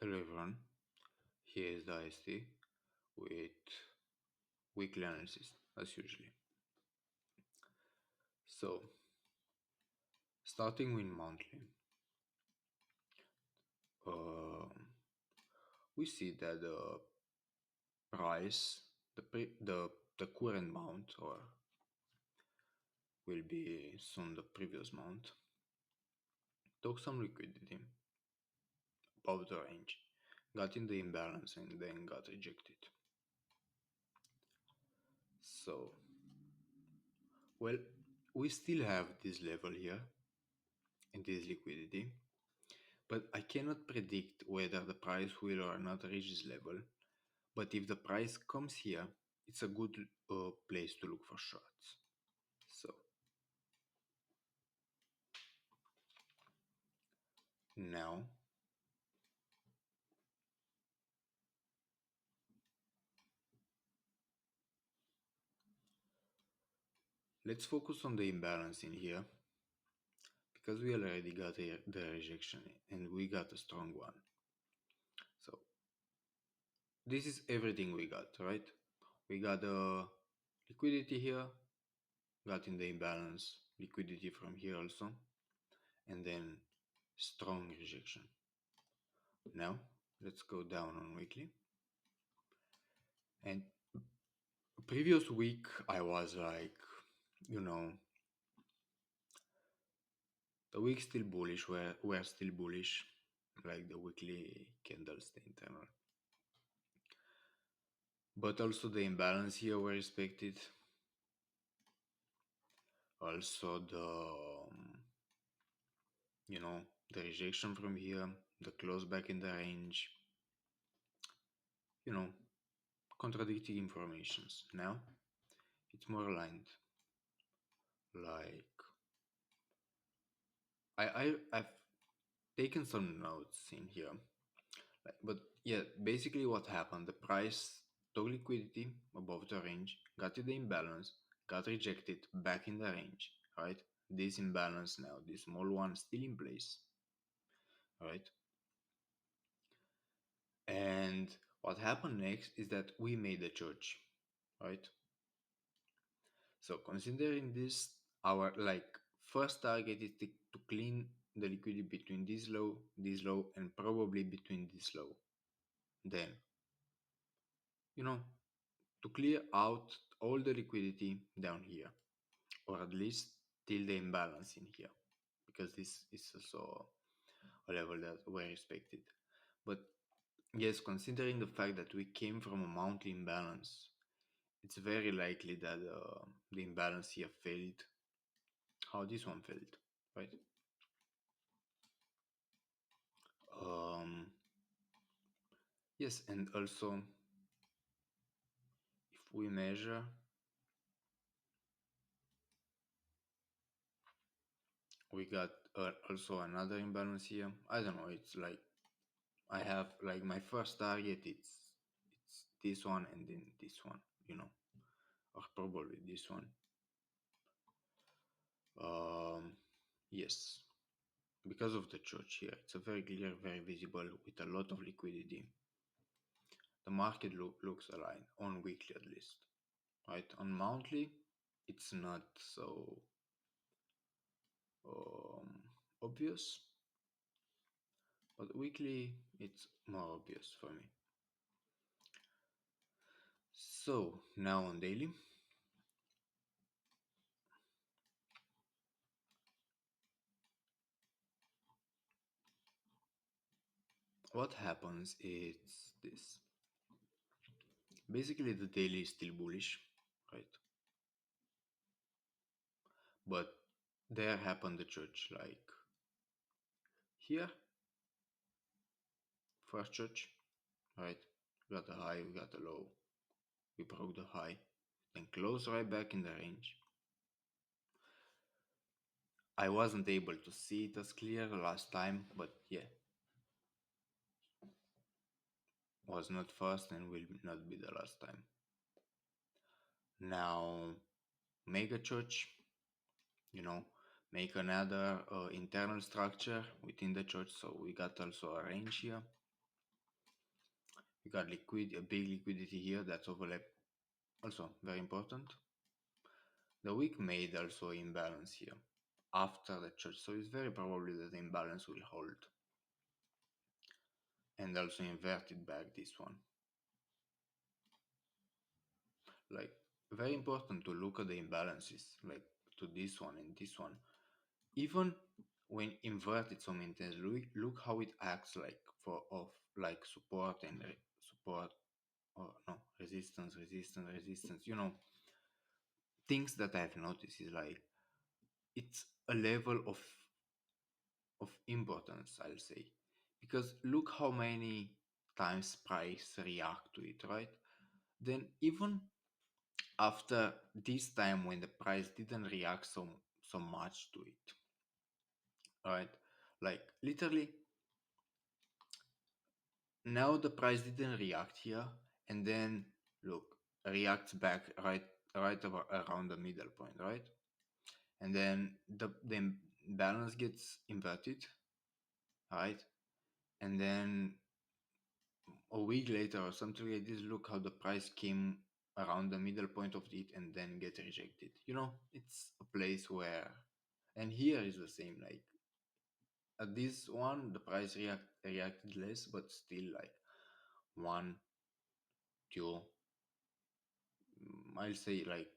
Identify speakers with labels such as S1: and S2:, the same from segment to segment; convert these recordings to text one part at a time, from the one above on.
S1: Hello everyone, here is the IST with weekly analysis as usually. So, starting with monthly, uh, we see that the price, the current mount, or will be soon the previous mount, took some liquidity above the range, got in the imbalance, and then got rejected. So, well, we still have this level here in this liquidity, but I cannot predict whether the price will or not reach this level. But if the price comes here, it's a good place to look for shorts. So now let's focus on the imbalance in here because we already got the rejection and we got a strong one. So this is everything we got, right? We got the liquidity here, got in the imbalance, liquidity from here also, and then strong rejection. Now let's go down on weekly. And previous week I was like, you know, the week still bullish, we're still bullish, like the weekly candles, the internal. But also the imbalance here were respected. Also the rejection from here, the close back in the range, you know, contradicting informations. Now it's more aligned. Like I've taken some notes in here. But yeah, basically what happened, the price took liquidity above the range, got to the imbalance, got rejected back in the range, right? This imbalance now, this small one still in place, right? And what happened next is that we made a choch, right? So considering this, our like first target is to clean the liquidity between this low, and probably between this low. Then, you know, to clear out all the liquidity down here, or at least till the imbalance in here, because this is also a level that we expected. But yes, considering the fact that we came from a monthly imbalance, it's very likely that the imbalance here failed. How this one failed, right? Um, yes, and also if we measure, we got also another imbalance here. I don't know. It's like I have like my first target. It's this one and then this one. Or probably this one. Um, yes, because of the church here, it's a very clear, very visible with a lot of liquidity. The market looks aligned on weekly at least, right? On monthly, it's not so obvious, but weekly it's more obvious for me. So now on daily, what happens is this. Basically, the daily is still bullish, right? But there happened the church like here, first church, right? We got a high, we got a low, we broke the high, then closed right back in the range. I wasn't able to see it as clear last time, but yeah, was not first and will not be the last time. Now, make a church, you know, make another internal structure within the church. So we got also a range here. You got a big liquidity here that's overlap, also very important. The wick made also imbalance here after the church, so it's very probably that the imbalance will hold and also invert it back this one. Like, very important to look at the imbalances, like to this one and this one. Even when inverted so many times, look how it acts like for of like support and support, or no, resistance, resistance, resistance. Things that I've noticed is like it's a level of importance, I'll say, because look how many times price react to it, right? Then even after this time when the price didn't react so much to it, right? Like literally now the price didn't react here, and then look, reacts back around the middle point, right? And then the balance gets inverted, right? And then a week later or something like this, look how the price came around the middle point of it and then get rejected. It's a place where, and here is the same. Like at this one, the price reacted less, but still like one, two, I'll say like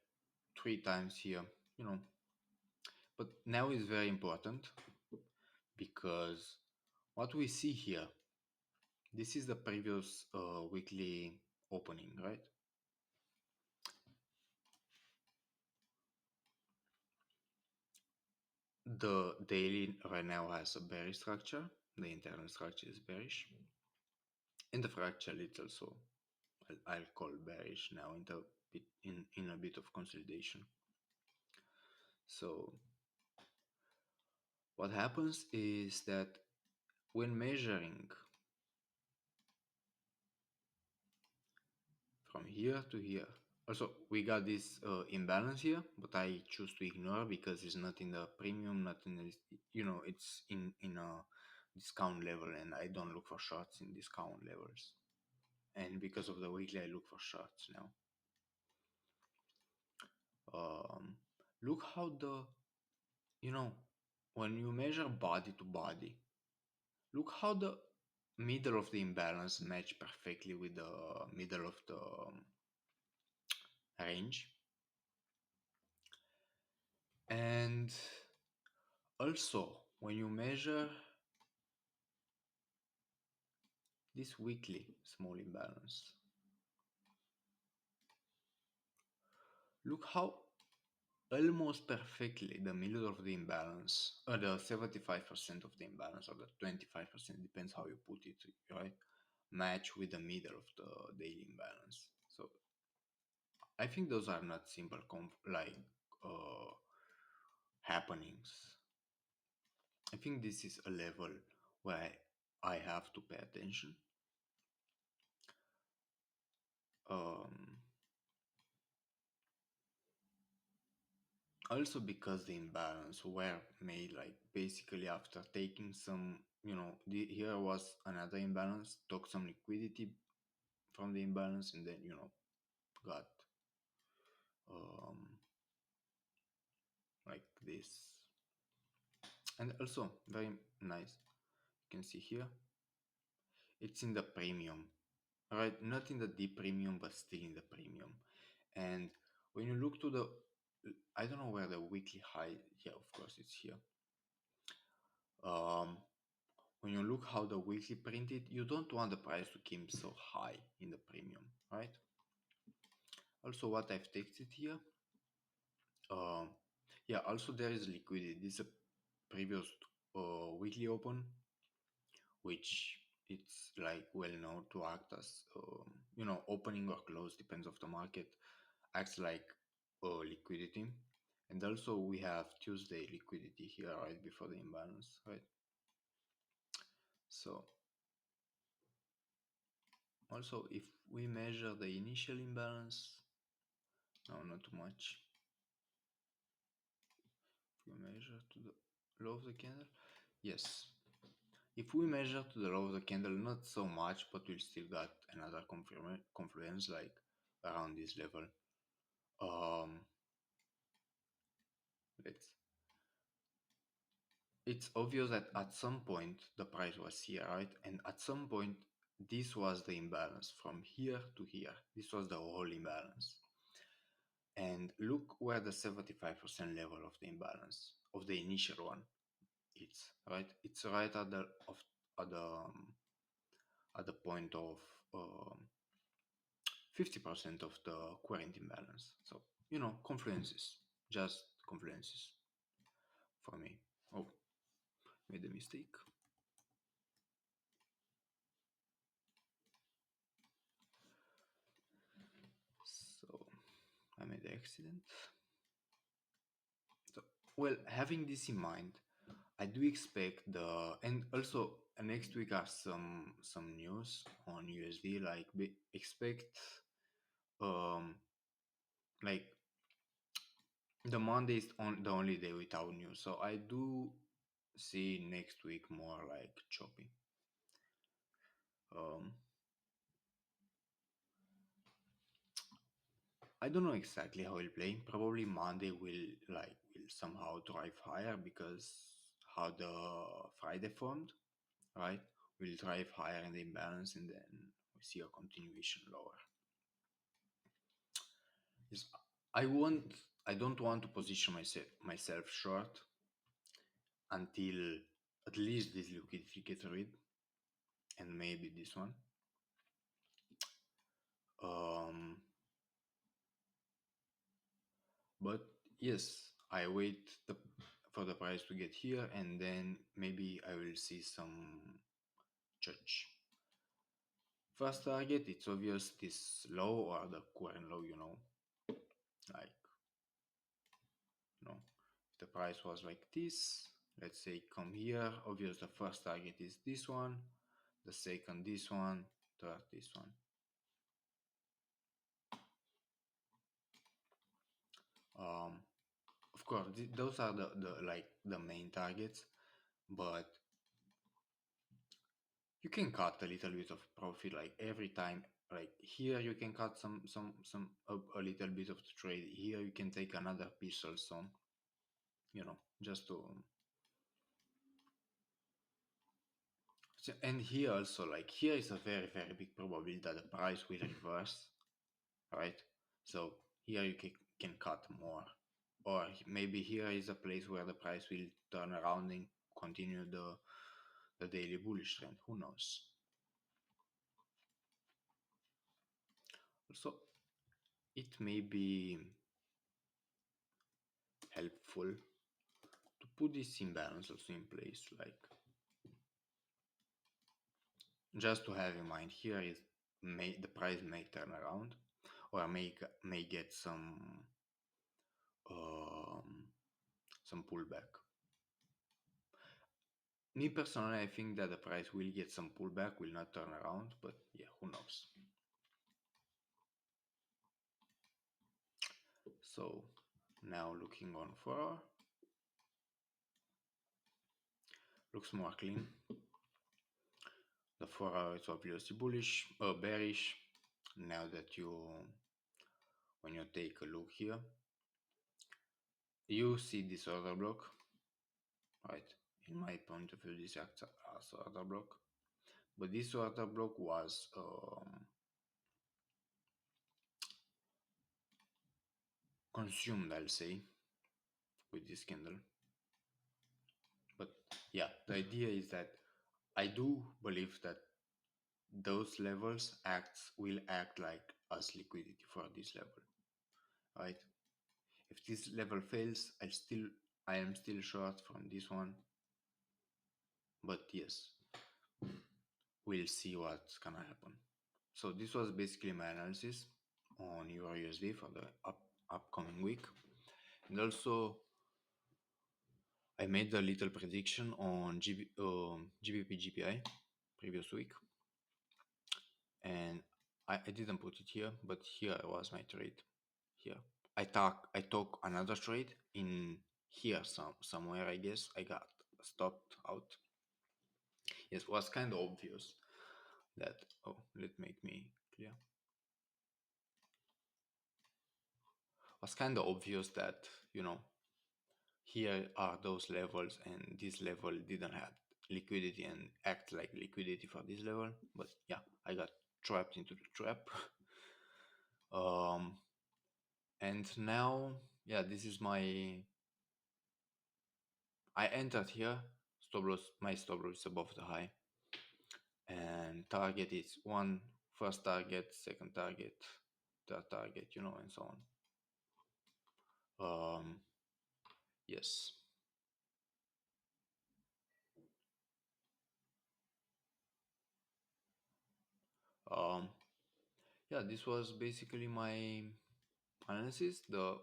S1: three times here. You know, but now is very important because what we see here, this is the previous weekly opening, right? The daily right now has a bearish structure. The internal structure is bearish. And the fractal it's also, I'll call bearish now in a bit of consolidation. So what happens is that when measuring from here to here, also we got this imbalance here, but I choose to ignore because it's not in the premium, not in the, it's in a discount level, and I don't look for shorts in discount levels. And because of the weekly, I look for shorts now. Um, Look how you know, when you measure body to body, look how the middle of the imbalance match perfectly with the middle of the range. And also, when you measure this weekly small imbalance, look how almost perfectly the middle of the imbalance, or the 75% of the imbalance, or the 25%, depends how you put it, right? Match with the middle of the daily imbalance. So I think those are not simple uh, happenings. I think this is a level where I have to pay attention. Um, Also because the imbalance were made like basically after taking some, here was another imbalance, took some liquidity from the imbalance, and then got um, like this. And also very nice, you can see here it's in the premium, right? Not in the deep premium, but still in the premium. And when you look to the, I don't know where the weekly high, yeah, of course it's here. um when you look how the weekly printed, you don't want the price to keep so high in the premium, right? Also what I've texted here, um yeah, also there is liquidity. This is a previous weekly open, which it's like well known to act as opening or close, depends of the market, acts like liquidity. And also we have Tuesday liquidity here right before the imbalance, right? So also if we measure the initial imbalance, no, not too much, if we measure to the low of the candle, yes, If we measure to the low of the candle, not so much, but we'll still got another confluence like around this level. Um, let's. It's obvious that at some point the price was here, right? And at some point this was the imbalance from here to here. This was the whole imbalance. And look where the 75% level of the imbalance of the initial one is, right? It's right at the at the at the point of 50% of the current imbalance. So, confluences, just confluences for me. Oh, made a mistake. So, I made an accident. So, well, having this in mind, I do expect and also next week are some news on USD. Like, expect um like the Monday is on the only day without news, so I do see next week more like choppy. Um, I don't know exactly how he'll play. Probably Monday will somehow drive higher because how the Friday formed, right? Will drive higher in the imbalance, and then we see a continuation lower. Yes, I want. I don't want to position myself short until at least this liquidity gets rid, and maybe this one. Um, but yes, I wait for the price to get here, and then maybe I will see some judge. First target, it's obvious this low or the current low, like, the price was like this. Let's say come here, obvious the first target is this one, the second this one, third this one. Um, of course, those are the main targets, but you can cut a little bit of profit like every time. Like here you can cut a little bit of the trade. Here you can take another piece also, just to. And here also, like here is a very very big probability that the price will reverse, right? So here you can cut more, or maybe here is a place where the price will turn around and continue the daily bullish trend. Who knows? Also, it may be helpful to put this imbalance also in place, like just to have in mind here is the price may turn around or may get um, some pullback. Me personally, I think that the price will get some pullback, will not turn around, but yeah, who knows? So now looking on 4 hour, looks more clean. The 4 hour is obviously bullish or bearish. Now that when you take a look here, you see this order block, right? In my point of view, this acts as order block, but this order block was consumed, I'll say, with this candle. But yeah, the idea is that I do believe that those levels will act like as liquidity for this level, right? If this level fails, I am still short from this one, but yes, we'll see what's gonna happen. So this was basically my analysis on EUR USD for the upcoming week, and also I made a little prediction on GBP GPI previous week, and I didn't put it here, but here was my trade. Here I took another trade in here somewhere. I guess I got stopped out. Yes, was kind of obvious that, oh, let make me clear. Was kind of obvious that, here are those levels and this level didn't have liquidity and act like liquidity for this level. But yeah, I got trapped into the trap. um, and now, yeah, this is I entered here, stop loss, my stop loss is above the high, and target is one, first target, second target, third target, and so on. Yes. Um, yeah, this was basically my analysis. The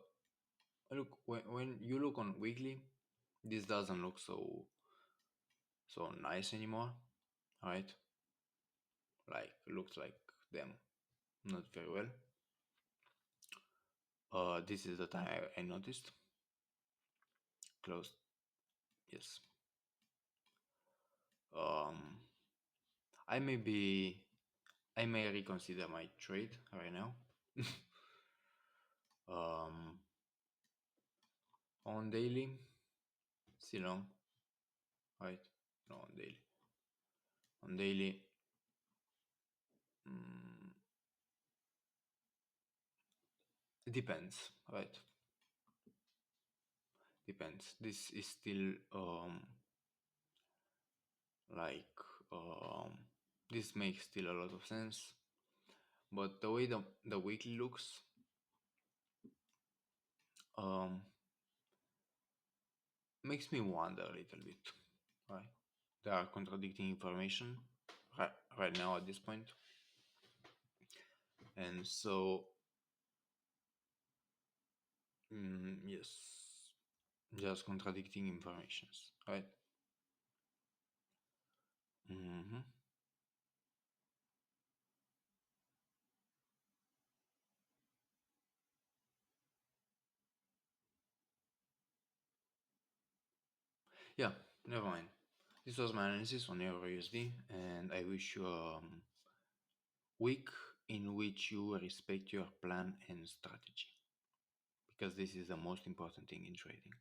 S1: look when you look on weekly, this doesn't look so nice anymore, right? Like looks like them not very well. This is the time I noticed closed. Yes. Um, I may be I may reconsider my trade right now. um, on daily, still long, right? No, on daily. On daily, mm, it depends, right? Depends. This is still like um, this makes still a lot of sense, but the way the weekly looks, um, makes me wonder a little bit, right? There are contradicting information right now at this point, and so yes, just contradicting informations, right? hmm Yeah, never mind. This was my analysis on EURUSD, and I wish you a week in which you respect your plan and strategy, because this is the most important thing in trading.